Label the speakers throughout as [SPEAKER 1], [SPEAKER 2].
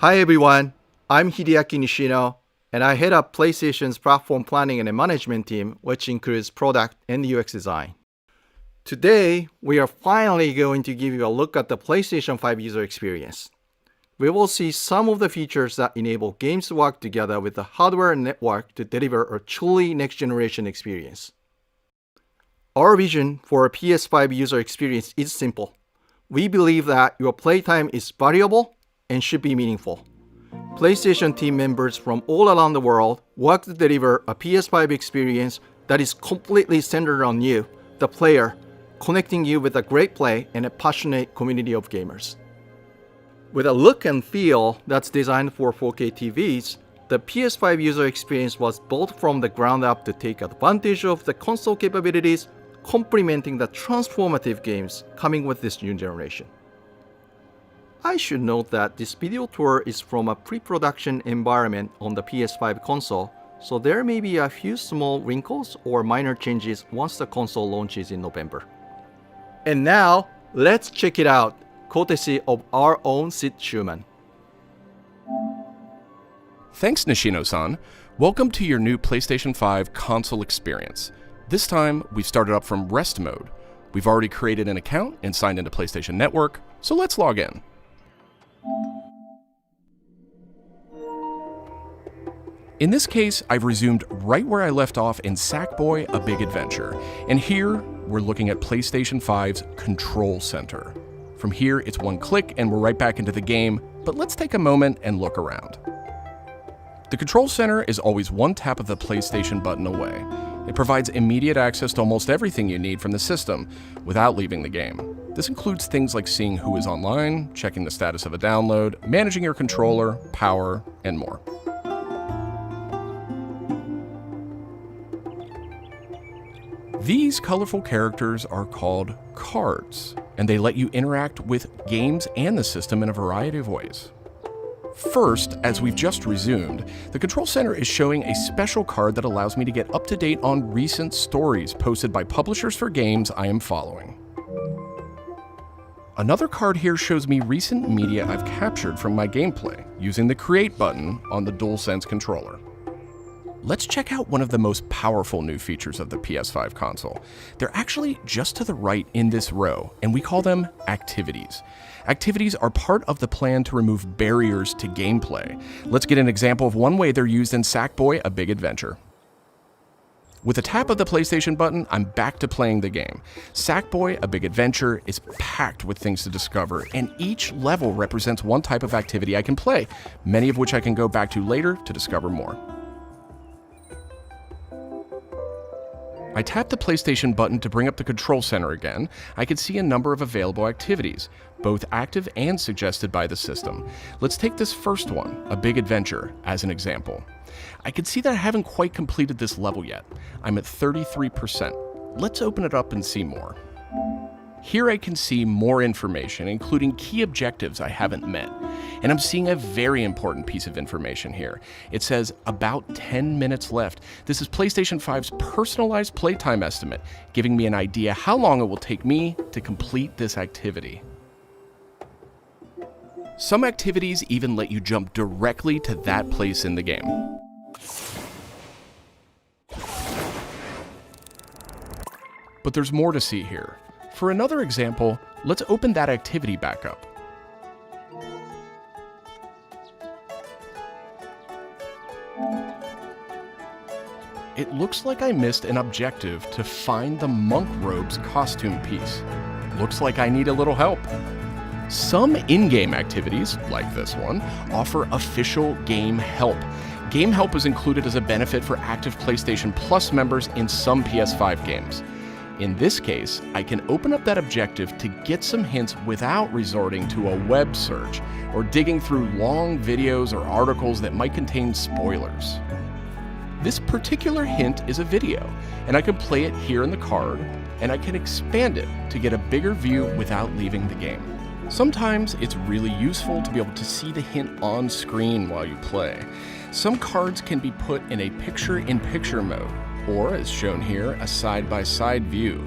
[SPEAKER 1] Hi everyone, I'm Hideaki Nishino, and I head up PlayStation's platform planning and management team, which includes product and UX design. Today, we are finally going to give you a look at the PlayStation 5 user experience. We will see some of the features that enable games to work together with the hardware and network to deliver a truly next-generation experience. Our vision for a PS5 user experience is simple. We believe that your playtime is valuable and should be meaningful. PlayStation team members from all around the world work to deliver a PS5 experience that is completely centered on you, the player, connecting you with a great play and a passionate community of gamers. With a look and feel that's designed for 4K TVs, the PS5 user experience was built from the ground up to take advantage of the console capabilities, complementing the transformative games coming with this new generation. I should note that this video tour is from a pre-production environment on the PS5 console, so there may be a few small wrinkles or minor changes once the console launches in November. And now, let's check it out, courtesy of our own Sid Schumann.
[SPEAKER 2] Thanks, Nishino-san. Welcome to your new PlayStation 5 console experience. This time, we've started up from rest mode. We've already created an account and signed into PlayStation Network, so let's log in. In this case, I've resumed right where I left off in Sackboy: A Big Adventure, and here we're looking at PlayStation 5's Control Center. From here, it's one click and we're right back into the game, but let's take a moment and look around. The Control Center is always one tap of the PlayStation button away. It provides immediate access to almost everything you need from the system without leaving the game. This includes things like seeing who is online, checking the status of a download, managing your controller, power, and more. These colorful characters are called cards, and they let you interact with games and the system in a variety of ways. First, as we've just resumed, the Control Center is showing a special card that allows me to get up to date on recent stories posted by publishers for games I am following. Another card here shows me recent media I've captured from my gameplay using the Create button on the DualSense controller. Let's check out one of the most powerful new features of the PS5 console. They're actually just to the right in this row, and we call them activities. Activities are part of the plan to remove barriers to gameplay. Let's get an example of one way they're used in Sackboy: A Big Adventure. With a tap of the PlayStation button, I'm back to playing the game. Sackboy: A Big Adventure is packed with things to discover, and each level represents one type of activity I can play, many of which I can go back to later to discover more. I tap the PlayStation button to bring up the Control Center again. I can see a number of available activities, both active and suggested by the system. Let's take this first one, A Big Adventure, as an example. I can see that I haven't quite completed this level yet. I'm at 33%. Let's open it up and see more. Here I can see more information, including key objectives I haven't met. And I'm seeing a very important piece of information here. It says about 10 minutes left. This is PlayStation 5's personalized playtime estimate, giving me an idea how long it will take me to complete this activity. Some activities even let you jump directly to that place in the game. But there's more to see here. For another example, let's open that activity back up. It looks like I missed an objective to find the monk robe's costume piece. Looks like I need a little help. Some in-game activities, like this one, offer official game help. Game help is included as a benefit for active PlayStation Plus members in some PS5 games. In this case, I can open up that objective to get some hints without resorting to a web search or digging through long videos or articles that might contain spoilers. This particular hint is a video, and I can play it here in the card, and I can expand it to get a bigger view without leaving the game. Sometimes it's really useful to be able to see the hint on screen while you play. Some cards can be put in a picture-in-picture mode, or as shown here, a side-by-side view.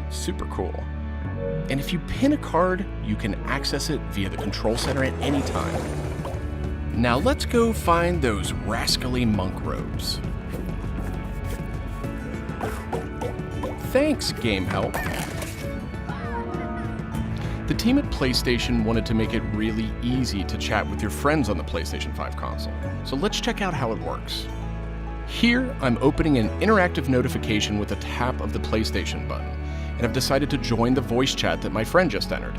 [SPEAKER 2] Super cool. And if you pin a card, you can access it via the Control Center at any time. Now let's go find those rascally monk robes. Thanks, Game Help. The team at PlayStation wanted to make it really easy to chat with your friends on the PlayStation 5 console, so let's check out how it works. Here, I'm opening an interactive notification with a tap of the PlayStation button, and I've decided to join the voice chat that my friend just entered.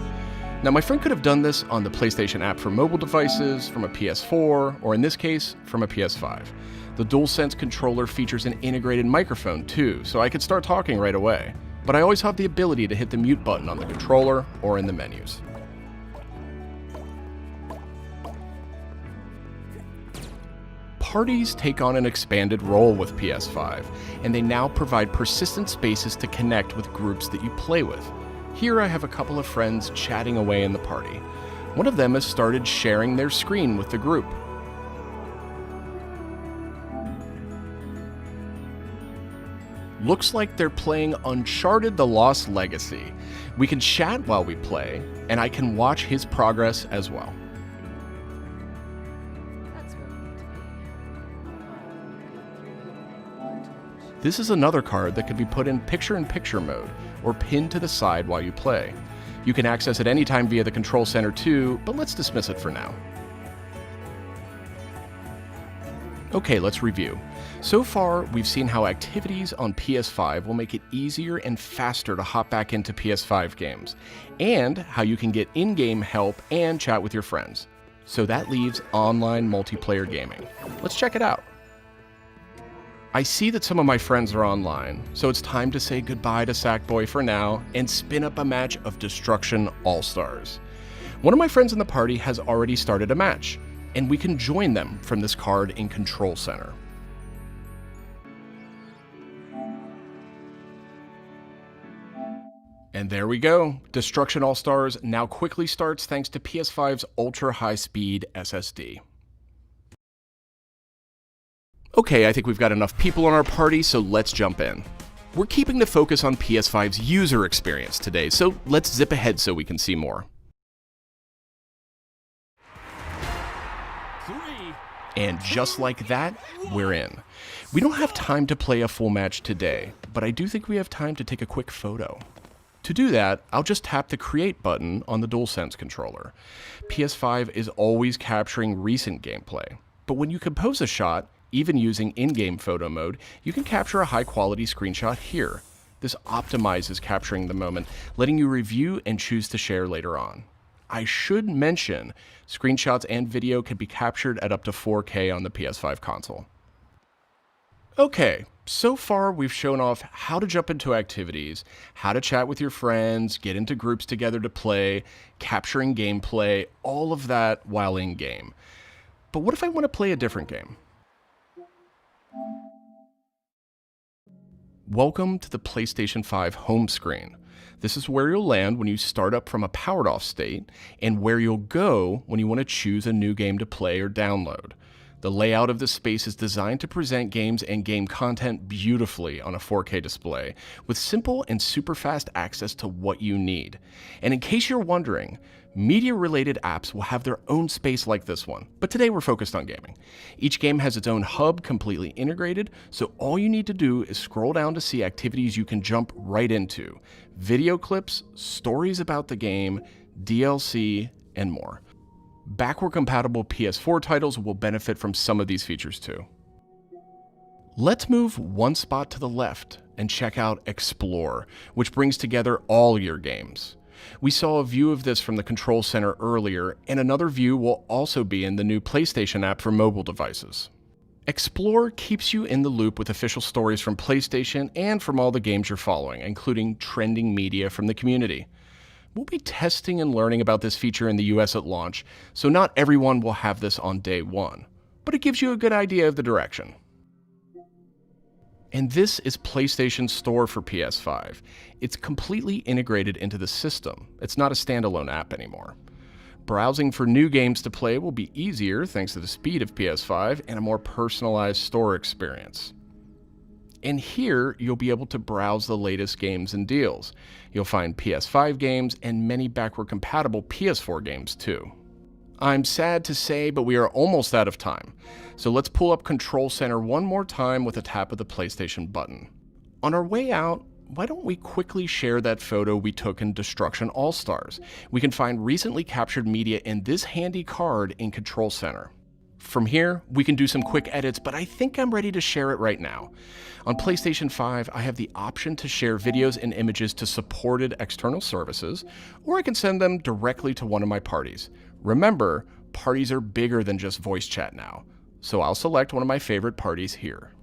[SPEAKER 2] Now, my friend could have done this on the PlayStation app for mobile devices, from a PS4, or in this case, from a PS5. The DualSense controller features an integrated microphone too, so I could start talking right away. But I always have the ability to hit the mute button on the controller or in the menus. Parties take on an expanded role with PS5, and they now provide persistent spaces to connect with groups that you play with. Here I have a couple of friends chatting away in the party. One of them has started sharing their screen with the group. Looks like they're playing Uncharted: The Lost Legacy. We can chat while we play, and I can watch his progress as well. This is another card that could be put in picture-in-picture mode, or pinned to the side while you play. You can access it anytime via the control center too, but let's dismiss it for now. Okay, let's review. So far, we've seen how activities on PS5 will make it easier and faster to hop back into PS5 games, and how you can get in-game help and chat with your friends. So that leaves online multiplayer gaming. Let's check it out. I see that some of my friends are online, so it's time to say goodbye to Sackboy for now and spin up a match of Destruction All-Stars. One of my friends in the party has already started a match, and we can join them from this card in Control Center. And there we go. Destruction All-Stars now quickly starts thanks to PS5's ultra-high-speed SSD. Okay, I think we've got enough people in our party, so let's jump in. We're keeping the focus on PS5's user experience today, so let's zip ahead so we can see more. And just like that, we're in. We don't have time to play a full match today, but I do think we have time to take a quick photo. To do that, I'll just tap the Create button on the DualSense controller. PS5 is always capturing recent gameplay, but when you compose a shot, even using in-game photo mode, you can capture a high-quality screenshot here. This optimizes capturing the moment, letting you review and choose to share later on. I should mention, screenshots and video can be captured at up to 4K on the PS5 console. Okay, so far we've shown off how to jump into activities, how to chat with your friends, get into groups together to play, capturing gameplay, all of that while in-game. But what if I want to play a different game? Welcome to the PlayStation 5 home screen. This is where you'll land when you start up from a powered off state, and where you'll go when you want to choose a new game to play or download. The layout of this space is designed to present games and game content beautifully on a 4K display, with simple and super fast access to what you need. And in case you're wondering, media-related apps will have their own space like this one, but today we're focused on gaming. Each game has its own hub completely integrated, so all you need to do is scroll down to see activities you can jump right into. Video clips, stories about the game, DLC, and more. Backward-compatible PS4 titles will benefit from some of these features too. Let's move one spot to the left and check out Explore, which brings together all your games. We saw a view of this from the Control Center earlier, and another view will also be in the new PlayStation app for mobile devices. Explore keeps you in the loop with official stories from PlayStation and from all the games you're following, including trending media from the community. We'll be testing and learning about this feature in the US at launch, so not everyone will have this on day one, but it gives you a good idea of the direction. And this is PlayStation Store for PS5. It's completely integrated into the system. It's not a standalone app anymore. Browsing for new games to play will be easier thanks to the speed of PS5 and a more personalized store experience. And here, you'll be able to browse the latest games and deals. You'll find PS5 games and many backward-compatible PS4 games too. I'm sad to say, but we are almost out of time. So let's pull up Control Center one more time with a tap of the PlayStation button. On our way out, why don't we quickly share that photo we took in Destruction All-Stars? We can find recently captured media in this handy card in Control Center. From here, we can do some quick edits, but I think I'm ready to share it right now. On PlayStation 5, I have the option to share videos and images to supported external services, or I can send them directly to one of my parties. Remember, parties are bigger than just voice chat now, so I'll select one of my favorite parties here.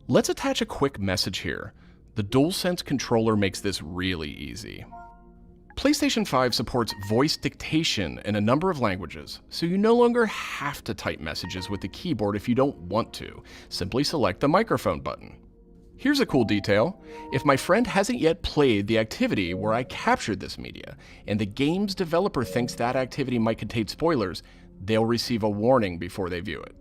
[SPEAKER 2] Let's attach a quick message here. The DualSense controller makes this really easy. PlayStation 5 supports voice dictation in a number of languages, so you no longer have to type messages with the keyboard if you don't want to. Simply select the microphone button. Here's a cool detail. If my friend hasn't yet played the activity where I captured this media, and the game's developer thinks that activity might contain spoilers, they'll receive a warning before they view it.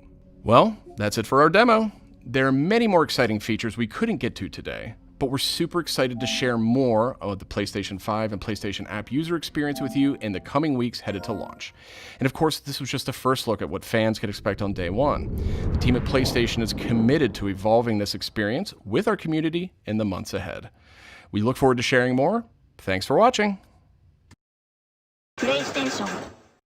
[SPEAKER 2] Well, that's it for our demo. There are many more exciting features we couldn't get to today, but we're super excited to share more of the PlayStation 5 and PlayStation app user experience with you in the coming weeks headed to launch. And of course, this was just a first look at what fans could expect on day one. The team at PlayStation is committed to evolving this experience with our community in the months ahead. We look forward to sharing more. Thanks for watching.